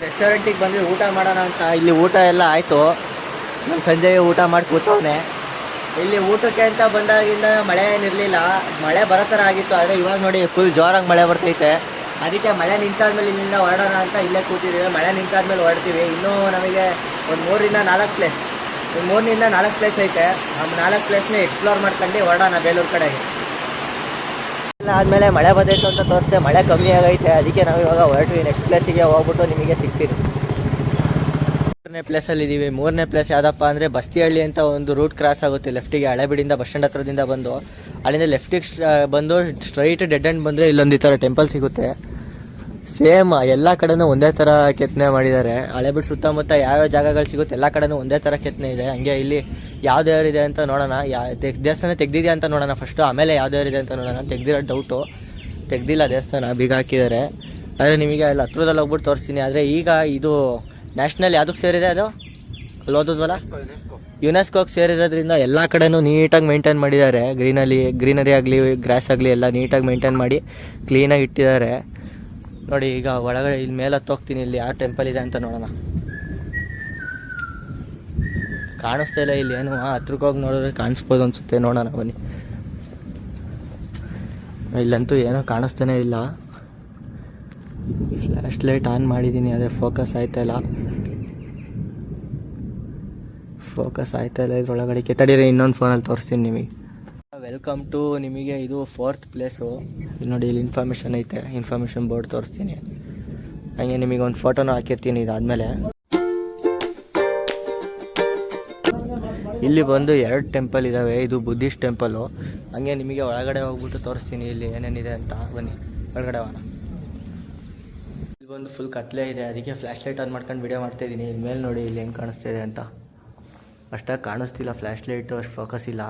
ರೆಸ್ಟೋರೆಂಟಿಗೆ ಬಂದ್ವಿ ಊಟ ಮಾಡೋಣ ಅಂತ. ಇಲ್ಲಿ ಊಟ ಎಲ್ಲ ಆಯಿತು. ನಮ್ಮ ಸಂಜೆಗೆ ಊಟ ಮಾಡಿ ಕೂತವನೆ. ಇಲ್ಲಿ ಊಟಕ್ಕೆ ಅಂತ ಬಂದಾಗಿಂದ ಮಳೆ ಏನಿರಲಿಲ್ಲ, ಮಳೆ ಬರೋ ಥರ ಆಗಿತ್ತು. ಆದರೆ ಇವಾಗ ನೋಡಿ ಫುಲ್ ಜೋರಾಗಿ ಮಳೆ ಬರ್ತೈತೆ. ಅದಕ್ಕೆ ಮಳೆ ನಿಂತಾದ್ಮೇಲೆ ಇಲ್ಲಿಂದ ಹೊರಡೋಣ ಅಂತ ಇಲ್ಲೇ ಕೂತಿದ್ದೀವಿ. ಮಳೆ ನಿಂತಾದ್ಮೇಲೆ ಹೊರಡ್ತೀವಿ. ಇನ್ನೂ ನಮಗೆ ಒಂದು 3 ರಿಂದ 4 ಪ್ಲೇಸ್ ಐತೆ. ಆ 4 ಪ್ಲೇಸ್ನ ಎಕ್ಸ್ಪ್ಲೋರ್ ಮಾಡ್ಕೊಂಡು ಹೊರಡೋಣ ಬೇಲೂರು ಕಡೆಗೆ. ಆದಮೇಲೆ ಮಳೆ ಬಂದೈತು ಅಂತ ತೋರಿಸ್ತೆ, ಮಳೆ ಕಮ್ಮಿ ಆಗೈತೆ. ಅದಕ್ಕೆ ನಾವು ಇವಾಗ ಹೊರಟ್ವಿ. ನೆಕ್ಸ್ಟ್ ಪ್ಲೇಸಿಗೆ ಹೋಗ್ಬಿಟ್ಟು ನಿಮಗೆ ಸಿಗ್ತೀವಿ. 3ನೇ ಪ್ಲೇಸಲ್ಲಿ ಇದ್ದೀವಿ. 3ನೇ ಪ್ಲೇಸ್ ಯಾವುದಪ್ಪ ಅಂದರೆ ಬಸ್ತಿಹಳ್ಳಿ ಅಂತ ಒಂದು ರೂಟ್ ಕ್ರಾಸ್ ಆಗುತ್ತೆ ಲೆಫ್ಟಿಗೆ. ಹಳೆಬೀಡಿಂದ ಬಸ್ ಸ್ಟ್ಯಾಂಡ್ ಹತ್ರದಿಂದ ಬಂದು ಅಲ್ಲಿಂದ ಲೆಫ್ಟಿಗೆ ಬಂದು ಸ್ಟ್ರೈಟ್ ಡೆಡ್ ಎಂಡ್ ಬಂದರೆ ಇಲ್ಲೊಂದು ಈ ಥರ ಟೆಂಪಲ್ ಸಿಗುತ್ತೆ. ಸೇಮ್ ಎಲ್ಲ ಕಡೆನೂ ಒಂದೇ ಥರ ಕೆತ್ತನೆ ಮಾಡಿದ್ದಾರೆ. ಹಳೆಬೀಡು ಸುತ್ತಮುತ್ತ ಯಾವ್ಯಾವ ಜಾಗಗಳು ಸಿಗುತ್ತೆ ಎಲ್ಲ ಕಡೆನೂ ಒಂದೇ ಥರ ಕೆತ್ತನೆ ಇದೆ. ಹಂಗೆ ಇಲ್ಲಿ ಯಾವ ದೇವರಿದೆ ಅಂತ ನೋಡೋಣ. ದೇವಸ್ಥಾನ ತೆಗ್ದಿದೆಯಾ ಅಂತ ನೋಡೋಣ ಫಸ್ಟು, ಆಮೇಲೆ ಯಾವ ದೇವರಿದೆ ಅಂತ ನೋಡೋಣ. ತೆಗ್ದಿರೋ ಡೌಟು, ತೆಗ್ದಿಲ್ಲ ದೇವಸ್ಥಾನ, ಬೀಗ ಹಾಕಿದ್ದಾರೆ. ಆದರೆ ನಿಮಗೆ ಅಲ್ಲಿ ಹತ್ರದಲ್ಲಿ ಹೋಗ್ಬಿಟ್ಟು ತೋರಿಸ್ತೀನಿ. ಆದರೆ ಈಗ ಇದು ನ್ಯಾಷನಲ್ ಯಾವುದಕ್ಕೆ ಸೇರಿದೆ ಅದು ಅಲ್ಲಿ ಓದೋದ್ವಲ್ಲ, ಯುನೆಸ್ಕೋಗೆ ಸೇರಿರೋದ್ರಿಂದ ಎಲ್ಲ ಕಡೆನೂ ನೀಟಾಗಿ ಮೇಂಟೈನ್ ಮಾಡಿದ್ದಾರೆ. ಗ್ರೀನರಿ ಆಗಲಿ ಗ್ರಾಸ್ ಆಗಲಿ ಎಲ್ಲ ನೀಟಾಗಿ ಮೇಂಟೈನ್ ಮಾಡಿ ಕ್ಲೀನಾಗಿ ಇಟ್ಟಿದ್ದಾರೆ ನೋಡಿ. ಈಗ ಒಳಗಡೆ ಇಲ್ಲಿ ಮೇಲೆ ಹೋಗ್ತೀನಿ. ಇಲ್ಲಿ ಯಾವ ಟೆಂಪಲ್ ಇದೆ ಅಂತ ನೋಡೋಣ. ಕಾಣಿಸ್ತಾ ಇಲ್ಲ ಇಲ್ಲಿ ಏನು, ಹತ್ರಕ್ಕೆ ಹೋಗಿ ನೋಡಿದ್ರೆ ಕಾಣಿಸ್ಬೋದು ಅನಿಸುತ್ತೆ. ನೋಡೋಣ ಬನ್ನಿ. ಇಲ್ಲಂತೂ ಏನೋ ಕಾಣಿಸ್ತಾನೆ ಇಲ್ಲ. ಫ್ಲ್ಯಾಶ್ ಲೈಟ್ ಆನ್ ಮಾಡಿದ್ದೀನಿ, ಆದರೆ ಫೋಕಸ್ ಆಯ್ತಾ ಇಲ್ಲ ಇದ್ರೊಳಗಡೆ. ತಡೀರಿ, ಇನ್ನೊಂದು ಫೋನಲ್ಲಿ ತೋರಿಸ್ತೀನಿ ನಿಮಗೆ. ವೆಲ್ಕಮ್ ಟು ನಿಮಗೆ ಇದು 4th ಪ್ಲೇಸು. ಇಲ್ಲಿ ನೋಡಿ, ಇಲ್ಲಿ ಇನ್ಫಾರ್ಮೇಷನ್ ಐತೆ, ಇನ್ಫಾರ್ಮೇಷನ್ ಬೋರ್ಡ್ ತೋರಿಸ್ತೀನಿ. ಹಾಗೆ ನಿಮಗೆ ಒಂದು ಫೋಟೋನ ಹಾಕಿರ್ತೀನಿ. ಇದಾದಮೇಲೆ ಇಲ್ಲಿ ಬಂದು 2 ಟೆಂಪಲ್ ಇದ್ದಾವೆ. ಇದು ಬುದ್ಧಿಸ್ಟ್ ಟೆಂಪಲ್ಲು. ಹಾಗೆ ನಿಮಗೆ ಒಳಗಡೆ ಹೋಗ್ಬಿಟ್ಟು ತೋರಿಸ್ತೀನಿ ಇಲ್ಲಿ ಏನೇನಿದೆ ಅಂತ. ಬನ್ನಿ ಒಳಗಡೆ ಹೋಗೋಣ. ಇಲ್ಲಿ ಬಂದು ಫುಲ್ ಕತ್ಲೆ ಇದೆ, ಅದಕ್ಕೆ ಫ್ಲ್ಯಾಶ್ ಲೈಟ್ ಆನ್ ಮಾಡ್ಕೊಂಡು ವಿಡಿಯೋ ಮಾಡ್ತಾಯಿದ್ದೀನಿ. ಇಲ್ಲಿ ಮೇಲೆ ನೋಡಿ ಇಲ್ಲಿ ಹೆಂಗೆ ಕಾಣಿಸ್ತಿದೆ ಅಂತ. ಅಷ್ಟಾಗಿ ಕಾಣಿಸ್ತಿಲ್ಲ, ಫ್ಲ್ಯಾಶ್ ಲೈಟು ಅಷ್ಟು ಫೋಕಸ್ ಇಲ್ಲ.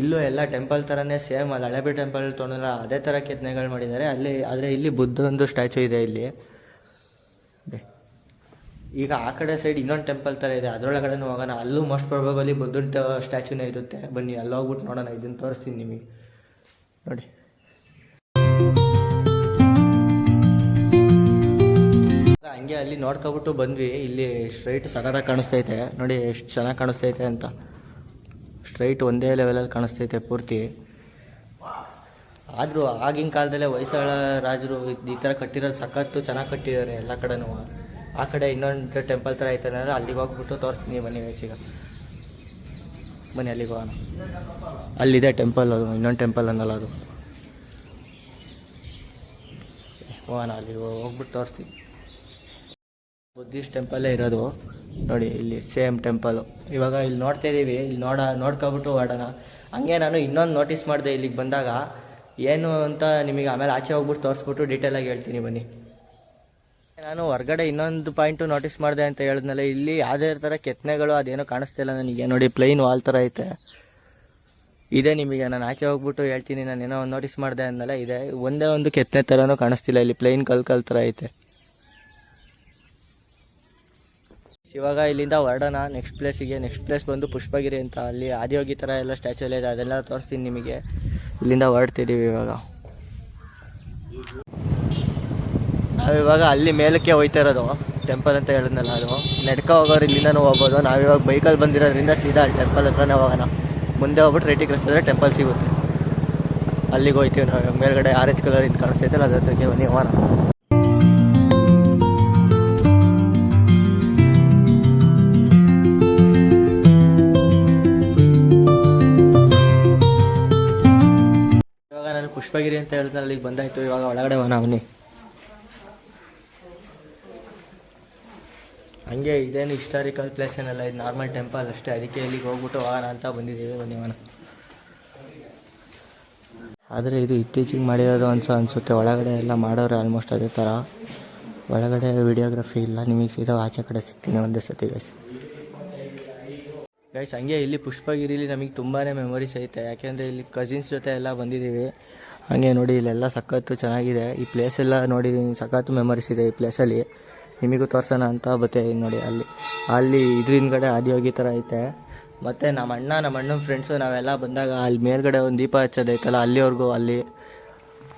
ಇಲ್ಲೂ ಎಲ್ಲ ಟೆಂಪಲ್ ಥರನೇ ಸೇಮ್, ಅಲ್ಲಿ ಹಳೆಬೀಡು ಟೆಂಪಲ್ ತೊಗೊಂಡ್ರೆ ಅದೇ ಥರ ಕೆತ್ತನೆಗಳು ಮಾಡಿದ್ದಾರೆ ಅಲ್ಲಿ. ಆದರೆ ಇಲ್ಲಿ ಬುದ್ಧಂದು ಸ್ಟ್ಯಾಚು ಇದೆ ಇಲ್ಲಿ. ಈಗ ಆ ಕಡೆ ಸೈಡ್ ಇನ್ನೊಂದು ಟೆಂಪಲ್ ಥರ ಇದೆ, ಅದರೊಳಗಡೆನೂ ಹೋಗೋಣ. ಅಲ್ಲೂ ಮೋಸ್ಟ್ ಪ್ರಾಬಬಲಿ ಬುದ್ಧನ ಸ್ಟ್ಯಾಚುನೇ ಇರುತ್ತೆ. ಬನ್ನಿ ಅಲ್ಲಿ ಹೋಗ್ಬಿಟ್ಟು ನೋಡೋಣ. ಇದನ್ನು ತೋರಿಸ್ತೀನಿ ನಿಮಗೆ ನೋಡಿ. ಹಂಗೆ ಅಲ್ಲಿ ನೋಡ್ಕೊಬಿಟ್ಟು ಬಂದ್ವಿ. ಇಲ್ಲಿ ಸ್ಟ್ರೈಟ್ ಸಖತ್ತಾಗಿ ಕಾಣಿಸ್ತೈತೆ ನೋಡಿ, ಎಷ್ಟು ಚೆನ್ನಾಗಿ ಕಾಣಿಸ್ತೈತೆ ಅಂತ. ಸ್ಟ್ರೈಟ್ ಒಂದೇ ಲೆವೆಲಲ್ಲಿ ಕಾಣಿಸ್ತೈತೆ ಪೂರ್ತಿ. ಆದರೂ ಆಗಿನ ಕಾಲದಲ್ಲೇ ಹೊಯ್ಸಳ ರಾಜರು ಈ ಥರ ಕಟ್ಟಿರೋದು ಸಖತ್ತು ಚೆನ್ನಾಗಿ ಕಟ್ಟಿದ್ದಾರೆ ಎಲ್ಲ ಕಡೆನೂ. ಆ ಕಡೆ ಇನ್ನೊಂದು ಟೆಂಪಲ್ ಥರ ಐತೆ ಅಂದರೆ ಅಲ್ಲಿಗೆ ಹೋಗ್ಬಿಟ್ಟು ತೋರಿಸ್ತೀನಿ ಬನ್ನಿ. ವಯಸ್ಸಿಗ ಬನ್ನಿ ಅಲ್ಲಿಗೆ ಹೋಗೋಣ. ಅಲ್ಲಿದೆ ಟೆಂಪಲ್, ಅದು ಇನ್ನೊಂದು ಟೆಂಪಲ್ ಅನ್ನಲ್ಲ ಅದು. ಹೋಗೋಣ, ಅಲ್ಲಿ ಹೋಗ್ಬಿಟ್ಟು ತೋರಿಸ್ತೀನಿ. ಬುದ್ಧಿಸ್ಟ್ ಟೆಂಪಲ್ಲೇ ಇರೋದು ನೋಡಿ. ಇಲ್ಲಿ ಸೇಮ್ ಟೆಂಪಲು. ಇವಾಗ ಇಲ್ಲಿ ನೋಡ್ತಾ ಇದ್ದೀವಿ, ಇಲ್ಲಿ ನೋಡ್ಕೊಬಿಟ್ಟು ಹೊರಡೋಣ. ಹಂಗೆ ನಾನು ಇನ್ನೊಂದು ನೋಟಿಸ್ ಮಾಡಿದೆ ಇಲ್ಲಿಗೆ ಬಂದಾಗ, ಏನು ಅಂತ ನಿಮಗೆ ಆಮೇಲೆ ಆಚೆ ಹೋಗ್ಬಿಟ್ಟು ತೋರಿಸ್ಬಿಟ್ಟು ಡೀಟೇಲಾಗಿ ಹೇಳ್ತೀನಿ ಬನ್ನಿ. ನಾನು ಹೊರಗಡೆ ಇನ್ನೊಂದು ಪಾಯಿಂಟು ನೋಟಿಸ್ ಮಾಡಿದೆ ಅಂತ ಹೇಳಿದ್ನಲ್ಲ, ಇಲ್ಲಿ ಯಾವುದೇ ಥರ ಕೆತ್ತನೆಗಳು ಅದೇನೋ ಕಾಣಿಸ್ತಿಲ್ಲ ನನಗೆ ನೋಡಿ. ಪ್ಲೈನ್ ವಾಲ್ ಥರ ಐತೆ ಇದೆ. ನಿಮಗೆ ನಾನು ಆಚೆ ಹೋಗ್ಬಿಟ್ಟು ಹೇಳ್ತೀನಿ. ನಾನು ಏನೋ ಒಂದು ನೋಟಿಸ್ ಮಾಡಿದೆ ಅಂದಲ್ಲ, ಇದೆ ಒಂದೇ ಒಂದು ಕೆತ್ತನೆ ಥರನೂ ಕಾಣಿಸ್ತಿಲ್ಲ. ಇಲ್ಲಿ ಪ್ಲೈನ್ ಕಲ್ ಥರ ಐತೆ. ಇವಾಗ ಇಲ್ಲಿಂದ ಹೊರಡೋಣ ನೆಕ್ಸ್ಟ್ ಪ್ಲೇಸಿಗೆ. ನೆಕ್ಸ್ಟ್ ಪ್ಲೇಸ್ ಬಂದು ಪುಷ್ಪಗಿರಿ ಅಂತ. ಅಲ್ಲಿ ಆದಿಯೋಗಿ ಥರ ಎಲ್ಲ ಸ್ಟ್ಯಾಚು ಎಲ್ಲ ಇದೆ, ಅದೆಲ್ಲ ತೋರಿಸ್ತೀನಿ ನಿಮಗೆ. ಇಲ್ಲಿಂದ ಹೊರಡ್ತಿದ್ದೀವಿ ಇವಾಗ. ನಾವಿವಾಗ ಅಲ್ಲಿ ಮೇಲಕ್ಕೆ ಹೋಯ್ತಾ ಇರೋದು, ಟೆಂಪಲ್ ಅಂತ ಹೇಳಿದ್ನಲ್ಲ ಅದು. ನಡ್ಕ ಹೋಗೋರು ಇಲ್ಲಿಂದನೂ ಹೋಗ್ಬೋದು. ನಾವಿವಾಗ ಬೈಕಲ್ಲಿ ಬಂದಿರೋದ್ರಿಂದ ಸೀದಾ ಅಲ್ಲಿ ಟೆಂಪಲ್ ಹತ್ರನೇ ಹೋಗೋಣ. ಮುಂದೆ ಹೋಗ್ಬಿಟ್ಟು ರೈಟಿಗೆ ರಸ್ತೆ ಟೆಂಪಲ್ ಸಿಗುತ್ತೆ, ಅಲ್ಲಿಗೆ ಹೋಗ್ತೀವಿ ನಾವು. ಮೇಲ್ಗಡೆ ಆರೆಂಜ್ ಕಲರ್ ಇದು ಕಾಣಿಸ್ತೈತಲ್ಲ, ಅದ್ರ ಜೊತೆಗೆ ಬನ್ನಿ ಹೋಗೋಣ. ಇವಾಗ ನಾನು ಪುಷ್ಪಗಿರಿ ಅಂತ ಹೇಳಿದ್ನಲ್ಲ, ಅಲ್ಲಿಗೆ ಬಂದಾಯಿತು. ಇವಾಗ ಒಳಗಡೆ ಹೋಗೋಣ ಬನ್ನಿ. ಹಂಗೆ ಇದೇನು ಹಿಸ್ಟಾರಿಕಲ್ ಪ್ಲೇಸ್ ಏನಲ್ಲ, ಇದು ನಾರ್ಮಲ್ ಟೆಂಪಲ್ ಅಷ್ಟೇ. ಅದಕ್ಕೆ ಇಲ್ಲಿಗೆ ಹೋಗ್ಬಿಟ್ಟು ಹೋಗೋಣ ಅಂತ ಬಂದಿದ್ದೀವಿ. ಬನ್ನಿ ಹೋಗೋಣ. ಆದರೆ ಇದು ಇತ್ತೀಚೆಗೆ ಮಾಡಿರೋದು ಅನಿಸುತ್ತೆ. ಒಳಗಡೆ ಎಲ್ಲ ಮಾಡೋರು ಆಲ್ಮೋಸ್ಟ್ ಅದೇ ಥರ. ಒಳಗಡೆ ವಿಡಿಯೋಗ್ರಫಿ ಇಲ್ಲ. ನಿಮಗೆ ಸೀದಾ ಆಚೆ ಕಡೆ ಸಿಗ್ತೀನಿ ಒಂದೇ ಸತಿ ಗೈಸ್. ಹಂಗೆ ಇಲ್ಲಿ ಪುಷ್ಪಗಿರಿಲಿ ನಮಗೆ ತುಂಬಾ ಮೆಮೊರೀಸ್ ಐತೆ. ಯಾಕೆಂದರೆ ಇಲ್ಲಿ ಕಸಿನ್ಸ್ ಜೊತೆ ಎಲ್ಲ ಬಂದಿದ್ದೀವಿ. ಹಾಗೆ ನೋಡಿ ಇಲ್ಲೆಲ್ಲ ಸಖತ್ತು ಚೆನ್ನಾಗಿದೆ. ಈ ಪ್ಲೇಸೆಲ್ಲ ನೋಡಿದ್ದೀನಿ, ಸಖತ್ತು ಮೆಮೊರೀಸ್ ಇದೆ ಈ ಪ್ಲೇಸಲ್ಲಿ. ನಿಮಗೂ ತೋರ್ಸೋಣ ಅಂತ ಬರ್ತೀನಿ ನೋಡಿ. ಅಲ್ಲಿ ಇದ್ರ ಹಿಂದ್ಗಡೆ ಆದಿಯೋಗಿ ಥರ ಐತೆ. ಮತ್ತು ನಮ್ಮ ಅಣ್ಣನ ಫ್ರೆಂಡ್ಸು ನಾವೆಲ್ಲ ಬಂದಾಗ ಅಲ್ಲಿ ಮೇಲ್ಗಡೆ ಒಂದು ದೀಪ ಹಚ್ಚೋದೈತಲ್ಲ, ಅಲ್ಲಿವರೆಗೂ ಅಲ್ಲಿ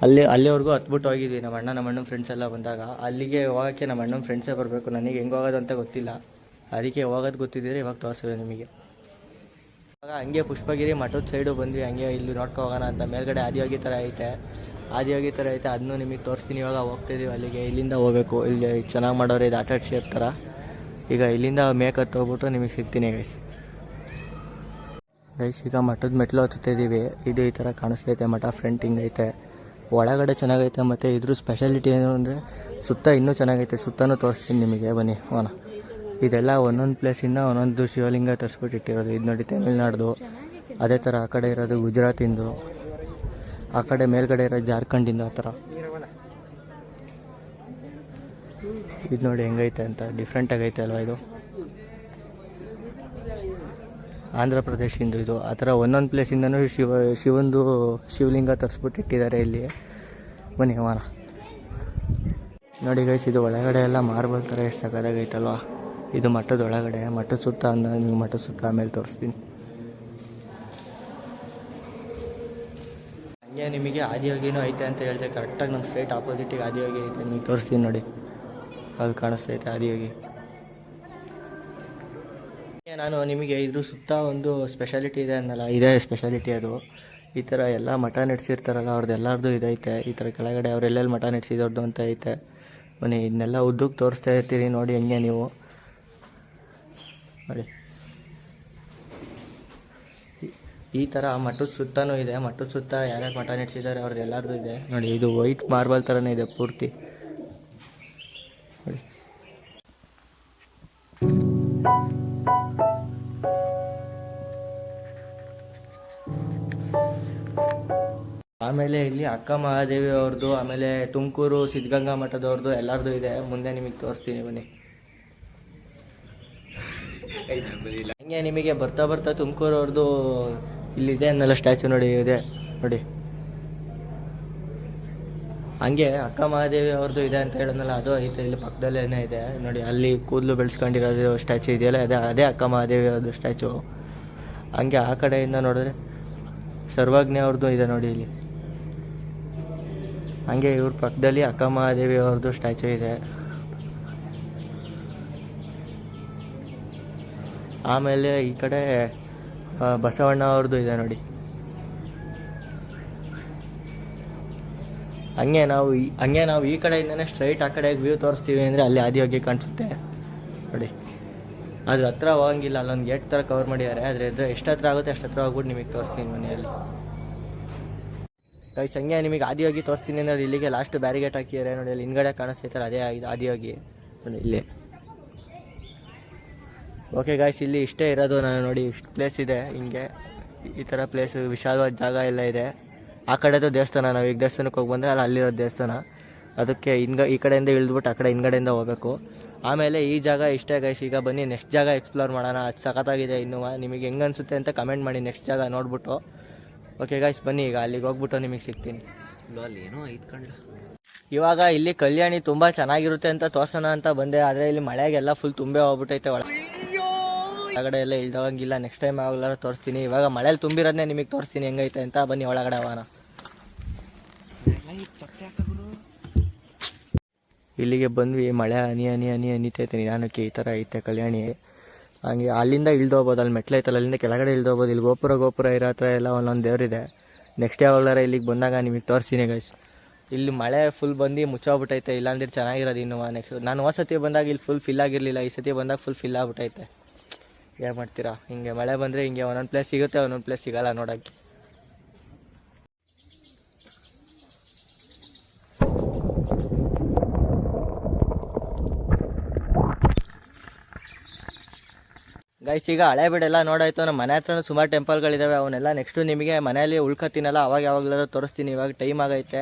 ಅಲ್ಲಿವರೆಗೂ ಹತ್ಬಿಟ್ಟು ಹೋಗಿದ್ವಿ ನಮ್ಮ ಅಣ್ಣನ ಫ್ರೆಂಡ್ಸ್ ಎಲ್ಲ ಬಂದಾಗ. ಅಲ್ಲಿಗೆ ಹೋಗೋಕ್ಕೆ ನಮ್ಮ ಅಣ್ಣನ ಫ್ರೆಂಡ್ಸೇ ಬರಬೇಕು, ನನಗೆ ಹೆಂಗೆ ಹೋಗೋದು ಅಂತ ಗೊತ್ತಿಲ್ಲ. ಅದಕ್ಕೆ ಹೋಗೋದು ಗೊತ್ತಿದ್ದರೆ ಇವಾಗ ತೋರಿಸಿದೆ ನಿಮಗೆ. ಇವಾಗ ಹಂಗೆ ಪುಷ್ಪಗಿರಿ ಮಠದ ಸೈಡು ಬಂದ್ವಿ, ಹಂಗೆ ಇಲ್ಲಿ ನೋಡ್ಕೊ ಹೋಗೋಣ ಅಂತ. ಮೇಲ್ಗಡೆ ಆದಿಯೋಗಿ ಥರ ಐತೆ, ಅದನ್ನು ನಿಮಗೆ ತೋರಿಸ್ತೀನಿ. ಇವಾಗ ಹೋಗ್ತಿದ್ದೀವಿ ಅಲ್ಲಿಗೆ. ಇಲ್ಲಿಂದ ಹೋಗಬೇಕು, ಇಲ್ಲಿ ಚೆನ್ನಾಗಿ ಮಾಡೋರು ಇದು ಆಟ ಶೇಪ್ ಥರ. ಈಗ ಇಲ್ಲಿಂದ ಮೇಕತ್ತು ಹೋಗ್ಬಿಟ್ಟು ನಿಮಗೆ ಸಿಗ್ತೀನಿ ಗೈಸ್. ಈಗ ಮಠದ ಮೆಟ್ಲು ಹತ್ತುತ್ತಿದ್ದೀವಿ. ಇದು ಈ ಥರ ಕಾಣಿಸ್ತೈತೆ ಮಠ, ಫ್ರಂಟ್ ಹಿಂಗೈತೆ, ಒಳಗಡೆ ಚೆನ್ನಾಗೈತೆ. ಮತ್ತು ಇದ್ರ ಸ್ಪೆಷಾಲಿಟಿ ಏನು ಅಂದರೆ ಸುತ್ತ ಇನ್ನೂ ಚೆನ್ನಾಗೈತೆ. ಸುತ್ತನೂ ತೋರಿಸ್ತೀನಿ ನಿಮಗೆ, ಬನ್ನಿ ಹೋಗೋಣ. ಇದೆಲ್ಲ ಒಂದೊಂದು ಪ್ಲೇಸಿಂದ ಒಂದೊಂದು ಶಿವಲಿಂಗ ತರಿಸ್ಬಿಟ್ಟು ಇಟ್ಟಿರೋದು. ಇದು ನೋಡಿ ತಮಿಳ್ನಾಡ್ದು, ಅದೇ ಥರ ಆ ಕಡೆ ಇರೋದು ಗುಜರಾತಿಂದು, ಆ ಕಡೆ ಮೇಲ್ಗಡೆ ಇರೋದು ಜಾರ್ಖಂಡಿಂದ, ಆ ಥರ. ಇದು ನೋಡಿ ಹೆಂಗೈತೆ ಅಂತ, ಡಿಫ್ರೆಂಟಾಗೈತೆ ಅಲ್ವಾ ಇದು. ಆಂಧ್ರ ಪ್ರದೇಶಿಂದು ಇದು. ಆ ಥರ ಒಂದೊಂದು ಪ್ಲೇಸಿಂದನೂ ಶಿವಂದು ಶಿವಲಿಂಗ ತರಿಸ್ಬಿಟ್ಟು ಇಟ್ಟಿದ್ದಾರೆ ಇಲ್ಲಿ. ಬನ್ನಿ ಹೋಗೋಣ. ನೋಡಿ ಗೈಸ್, ಇದು ಒಳಗಡೆ ಎಲ್ಲ ಮಾರ್ಬಲ್ ಥರ ಎಷ್ಟು ಸಕ್ಕದಾಗೈತಲ್ವ. ಇದು ಮಠದ ಒಳಗಡೆ, ಮಠದ ಸುತ್ತ ನೀವು ಮಠದ ಸುತ್ತ ಆಮೇಲೆ ತೋರಿಸ್ತೀನಿ. ಹಂಗೆ ನಿಮಗೆ ಆದಿಯೋಗಿನೂ ಐತೆ ಅಂತ ಹೇಳ್ತೆ. ಕರೆಕ್ಟಾಗಿ ನಮ್ಮ ಸ್ಟ್ರೈಟ್ ಆಪೋಸಿಟಿಗೆ ಆದಿಯೋಗಿ ಐತೆ, ನಿಮಗೆ ತೋರಿಸ್ತೀನಿ ನೋಡಿ. ಅದು ಕಾಣಿಸ್ತೈತೆ ಆದಿಯೋಗಿ. ನಾನು ನಿಮಗೆ ಇದ್ರ ಸುತ್ತ ಒಂದು ಸ್ಪೆಷಾಲಿಟಿ ಇದೆ ಅನ್ನಲ್ಲ, ಇದೇ ಸ್ಪೆಷಾಲಿಟಿ ಅದು. ಈ ಥರ ಎಲ್ಲ ಮಠ ನಡೆಸಿರ್ತಾರಲ್ಲ ಅವ್ರದ್ದು ಎಲ್ಲರದ್ದು ಇದೈತೆ. ಈ ಥರ ಕೆಳಗಡೆ ಅವರೆಲ್ಲೆಲ್ಲಿ ಮಠ ನಡೆಸಿದವ್ರದ್ದು ಅಂತ ಐತೆ. ಬನ್ನಿ, ಇದನ್ನೆಲ್ಲ ಉದ್ದಕ್ಕೆ ತೋರಿಸ್ತಾ ಇರ್ತೀರಿ ನೋಡಿ. ಹೆಂಗೆ ನೀವು ನೋಡಿ, ಈ ಥರ ಮಠದ ಸುತ್ತನೂ ಇದೆ. ಮಠದ ಸುತ್ತ ಯಾರ್ಯಾರು ಮಠ ನಡೆಸಿದ್ದಾರೆ ಅವ್ರದ್ದು ಎಲ್ಲರದ್ದು ಇದೆ ನೋಡಿ. ಇದು ವೈಟ್ ಮಾರ್ಬಲ್ ಥರನೇ ಇದೆ ಪೂರ್ತಿ ನೋಡಿ. ಆಮೇಲೆ ಇಲ್ಲಿ ಅಕ್ಕ ಮಹಾದೇವಿ ಅವ್ರದ್ದು, ಆಮೇಲೆ ತುಮಕೂರು ಸಿದ್ಧಗಂಗಾ ಮಠದವ್ರದ್ದು ಎಲ್ಲರದ್ದು ಇದೆ. ಮುಂದೆ ನಿಮಗೆ ತೋರಿಸ್ತೀನಿ ಬನ್ನಿ. ಹಂಗೆ ನಿಮಗೆ ಬರ್ತಾ ತುಮಕೂರು ಅವ್ರದ್ದು ಇಲ್ಲಿದೆ ಅನ್ನೆಲ್ಲ ಸ್ಟ್ಯಾಚು ನೋಡಿ, ಇದೆ ನೋಡಿ. ಹಂಗೆ ಅಕ್ಕ ಮಹಾದೇವಿ ಅವ್ರದ್ದು ಇದೆ ಅಂತ ಹೇಳಿದ್ನಲ್ಲ, ಅದು ಐತೆ ಇಲ್ಲಿ ಪಕ್ಕದಲ್ಲೇ ಇದೆ ನೋಡಿ. ಅಲ್ಲಿ ಕೂದಲು ಬೆಳೆಸ್ಕೊಂಡಿರೋದು ಸ್ಟ್ಯಾಚು ಇದೆಯಲ್ಲ, ಅದೇ ಅಕ್ಕ ಮಹಾದೇವಿ ಅವ್ರದ್ದು ಸ್ಟ್ಯಾಚು. ಹಂಗೆ ಆ ಕಡೆಯಿಂದ ನೋಡಿದ್ರೆ ಸರ್ವಜ್ಞ ಅವ್ರದ್ದು ಇದೆ ನೋಡಿ ಇಲ್ಲಿ. ಹಂಗೆ ಇವ್ರ ಪಕ್ಕದಲ್ಲಿ ಅಕ್ಕ ಮಹಾದೇವಿ ಅವ್ರದ್ದು ಸ್ಟ್ಯಾಚು ಇದೆ. ಆಮೇಲೆ ಈ ಕಡೆ ಬಸವಣ್ಣ ಅವ್ರದ್ದು ಇದೆ ನೋಡಿ. ಹಂಗೆ ನಾವು ಈ ಕಡೆಯಿಂದನೇ ಸ್ಟ್ರೈಟ್ ಆ ಕಡೆಗೆ ವ್ಯೂ ತೋರಿಸ್ತೀವಿ ಅಂದರೆ ಅಲ್ಲಿ ಆದಿಯೋಗಿ ಕಾಣಿಸುತ್ತೆ ನೋಡಿ. ಅದ್ರ ಹತ್ರ ಹೋಗಂಗಿಲ್ಲ, ಅಲ್ಲೊಂದು ಗೇಟ್ ಥರ ಕವರ್ ಮಾಡಿದ್ದಾರೆ. ಅದ್ರ ಎಷ್ಟು ಹತ್ರ ಆಗುತ್ತೆ ಅಷ್ಟು ಹತ್ರ ಹೋಗ್ಬಿಟ್ಟು ನಿಮಗೆ ತೋರಿಸ್ತೀನಿ ಮನೆಯಲ್ಲಿ. ಗೈಸ್, ಹಂಗೆ ನಿಮಗೆ ಆದಿಯೋಗಿ ತೋರಿಸ್ತೀನಿ ಅಂದರೆ ಇಲ್ಲಿಗೆ ಲಾಸ್ಟ್ ಬ್ಯಾರಿಗೇಟ್ ಹಾಕಿದ್ದಾರೆ ನೋಡಿ. ಅಲ್ಲಿ ಹಿಂದ್ಗಡೆ ಕಾಣಿಸ್ತೈತಾರೆ, ಅದೇ ಆದಿಯೋಗಿ ನೋಡಿ ಇಲ್ಲಿ. ಓಕೆ ಗಾಯ್ಸ್, ಇಲ್ಲಿ ಇಷ್ಟೇ ಇರೋದು. ನಾನು ನೋಡಿ ಇಷ್ಟು ಪ್ಲೇಸ್ ಇದೆ, ಹಿಂಗೆ ಈ ಥರ ಪ್ಲೇಸ್, ವಿಶಾಲವಾದ ಜಾಗ ಎಲ್ಲ ಇದೆ. ಆ ಕಡೆದು ದೇವಸ್ಥಾನ, ನಾವು ಈಗ ದೇವಸ್ಥಾನಕ್ಕೆ ಹೋಗಿ ಬಂದರೆ ಅಲ್ಲಿರೋ ದೇವಸ್ಥಾನ. ಅದಕ್ಕೆ ಈ ಕಡೆಯಿಂದ ಇಳಿದ್ಬಿಟ್ಟು ಆ ಕಡೆ ಹಿಂದ್ಗಡೆಯಿಂದ ಹೋಗಬೇಕು. ಆಮೇಲೆ ಈ ಜಾಗ ಇಷ್ಟೇ ಗೈಸ್. ಈಗ ಬನ್ನಿ ನೆಕ್ಸ್ಟ್ ಜಾಗ ಎಕ್ಸ್ಪ್ಲೋರ್ ಮಾಡೋಣ. ಅದು ಸಖತ್ತಾಗಿದೆ. ಇನ್ನೂ ನಿಮಗೆ ಹೆಂಗೆ ಅನಿಸುತ್ತೆ ಅಂತ ಕಮೆಂಟ್ ಮಾಡಿ ನೆಕ್ಸ್ಟ್ ಜಾಗ ನೋಡ್ಬಿಟ್ಟು. ಓಕೆ ಗೈಸ್, ಬನ್ನಿ ಈಗ ಅಲ್ಲಿಗೆ ಹೋಗ್ಬಿಟ್ಟು ನಿಮಗೆ ಸಿಗ್ತೀನಿ. ಅಲ್ಲಿ ಏನೋ ಐತ್ಕಂಡ್ಲ. ಇವಾಗ ಇಲ್ಲಿ ಕಲ್ಯಾಣಿ ತುಂಬ ಚೆನ್ನಾಗಿರುತ್ತೆ ಅಂತ ತೋರ್ಸೋಣ ಅಂತ ಬಂದೆ. ಆದರೆ ಇಲ್ಲಿ ಮಳೆಗೆಲ್ಲ ಫುಲ್ ತುಂಬೆ ಹೋಗ್ಬಿಟ್ಟೈತೆ. ಒಳಗಡೆ ಎಲ್ಲ ಇಳ್ದೋಗಂಗಿಲ್ಲ. ನೆಕ್ಸ್ಟ್ ಟೈಮ್ ಯಾವಾಗಲಾರ ತೋರಿಸ್ತೀನಿ. ಇವಾಗ ಮಳೇಲಿ ತುಂಬಿರೋದನ್ನೇ ನಿಮಗೆ ತೋರಿಸ್ತೀನಿ ಹೆಂಗೈತೆ ಅಂತ. ಬನ್ನಿ ಒಳಗಡೆ ಹೋಗೋಣ. ಇಲ್ಲಿಗೆ ಬಂದ್ವಿ. ಮಳೆ ಹನಿತೈತೆ ನಿಧಾನಕ್ಕೆ. ಈ ಥರ ಐತೆ ಕಲ್ಯಾಣಿ. ಹಂಗೆ ಅಲ್ಲಿಂದ ಇಳ್ದೋಗ್ಬೋದು. ಅಲ್ಲಿ ಮೆಟ್ಲೈತಲ್ಲ, ಅಲ್ಲಿಂದ ಕೆಳಗಡೆ ಇಳ್ದೋಗ್ಬೋದು. ಇಲ್ಲಿ ಗೋಪುರ ಇರೋ ಹತ್ರ ಎಲ್ಲ ಒಂದೊಂದು ದೇವರಿದೆ. ನೆಕ್ಸ್ಟ್ ಯಾವಾಗಲಾರ ಇಲ್ಲಿಗೆ ಬಂದಾಗ ನಿಮಗೆ ತೋರಿಸ್ತೀನಿ ಗೈಸ್. ಇಲ್ಲಿ ಮಳೆ ಫುಲ್ ಬಂದು ಮುಚ್ಚೋಗ್ಬಿಟ್ಟೈತೆ. ಇಲ್ಲಾಂದ್ರೆ ಚೆನ್ನಾಗಿರೋದು ಇನ್ನೂ. ನೆಕ್ಸ್ಟ್ ನಾನು ಹೋದ ಸತಿ ಬಂದಾಗ ಇಲ್ಲಿ ಫುಲ್ ಫಿಲ್ ಆಗಿರಲಿಲ್ಲ. ಈ ಸತಿ ಬಂದಾಗ ಫುಲ್ ಫಿಲ್ ಆಗ್ಬಿಟ್ಟೈತೆ. ಏನು ಮಾಡ್ತೀರಾ, ಹಿಂಗೆ ಮಳೆ ಬಂದರೆ ಹಿಂಗೆ ಒಂದೊಂದು ಪ್ಲೇಸ್ ಸಿಗುತ್ತೆ, ಒಂದೊಂದು ಪ್ಲೇಸ್ ಸಿಗೋಲ್ಲ ನೋಡೋಕ್ಕೆ. ಗೈಸ್, ಈಗ ಹಳೆಬೀಡೆಲ್ಲ ನೋಡಾಯ್ತು. ನಮ್ಮ ಮನೆ ಹತ್ರನೂ ಸುಮಾರು ಟೆಂಪಲ್ಗಳಿದ್ದಾವೆ. ಅವನ್ನೆಲ್ಲ ನೆಕ್ಸ್ಟು ನಿಮಗೆ ಮನೆಯಲ್ಲಿ ಉಳ್ಕೊತೀನಲ್ಲ ಅವಾಗ ಯಾವಾಗಲಾದ್ರೂ ತೋರಿಸ್ತೀನಿ. ಇವಾಗ ಟೈಮ್ ಆಗೈತೆ.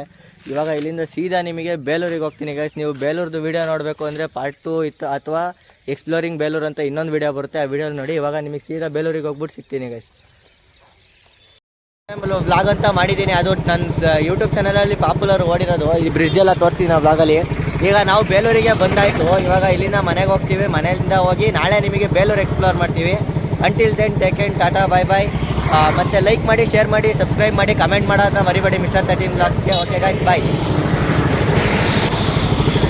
ಇವಾಗ ಇಲ್ಲಿಂದ ಸೀದಾ ನಿಮಗೆ ಬೇಲೂರಿಗೆ ಹೋಗ್ತೀನಿ ಗೈಸ್. ನೀವು ಬೇಲೂರ್ದು ವೀಡಿಯೋ ನೋಡಬೇಕು ಅಂದರೆ ಪಾರ್ಟ್ 2 ಇತ್ತು, ಅಥವಾ ಎಕ್ಸ್ಪ್ಲೋರಿಂಗ್ ಬೇಲೂರು ಅಂತ ಇನ್ನೊಂದು ವೀಡಿಯೋ ಬರುತ್ತೆ. ಆ ವೀಡಿಯೋ ನೋಡಿ. ಇವಾಗ ನಿಮಗೆ ಸೀದಾ ಬೇಲೂರಿಗೆ ಹೋಗ್ಬಿಟ್ಟು ಸಿಗ್ತೀನಿ ಗೈಸ್. ವ್ಲಾಗ್ ಅಂತ ಮಾಡಿದ್ದೀನಿ, ಅದು ನನ್ನ ಯೂಟ್ಯೂಬ್ ಚಾನಲಲ್ಲಿ ಪಾಪ್ಯುಲರ್ ಓಡಿರೋದು. ಈ ಬ್ರಿಡ್ಜೆಲ್ಲ ತೋರಿಸ್ತೀನಿ ಆ ವ್ಲಾಗಲ್ಲಿ. ಈಗ ನಾವು ಬೇಲೂರಿಗೆ ಬಂದಾಯಿತು. ಇವಾಗ ಇಲ್ಲಿಂದ ಮನೆಗೆ ಹೋಗ್ತೀವಿ. ಮನೆಯಿಂದ ಹೋಗಿ ನಾಳೆ ನಿಮಗೆ ಬೇಲೂರು ಎಕ್ಸ್ಪ್ಲೋರ್ ಮಾಡ್ತೀವಿ. Until then take care, tata, bye bye. ಮತ್ತು ಲೈಕ್ ಮಾಡಿ, ಶೇರ್ ಮಾಡಿ, ಸಬ್ಸ್ಕ್ರೈಬ್ ಮಾಡಿ, ಕಮೆಂಟ್ ಮಾಡೋದನ್ನ ಮರಿಬೇಡಿ ಮಿಸ್ಟರ್ 13 ಬ್ಲಾಗ್ಸ್ಗೆ. ಓಕೆ ಗಾಯ್ಸ್, ಬಾಯ್.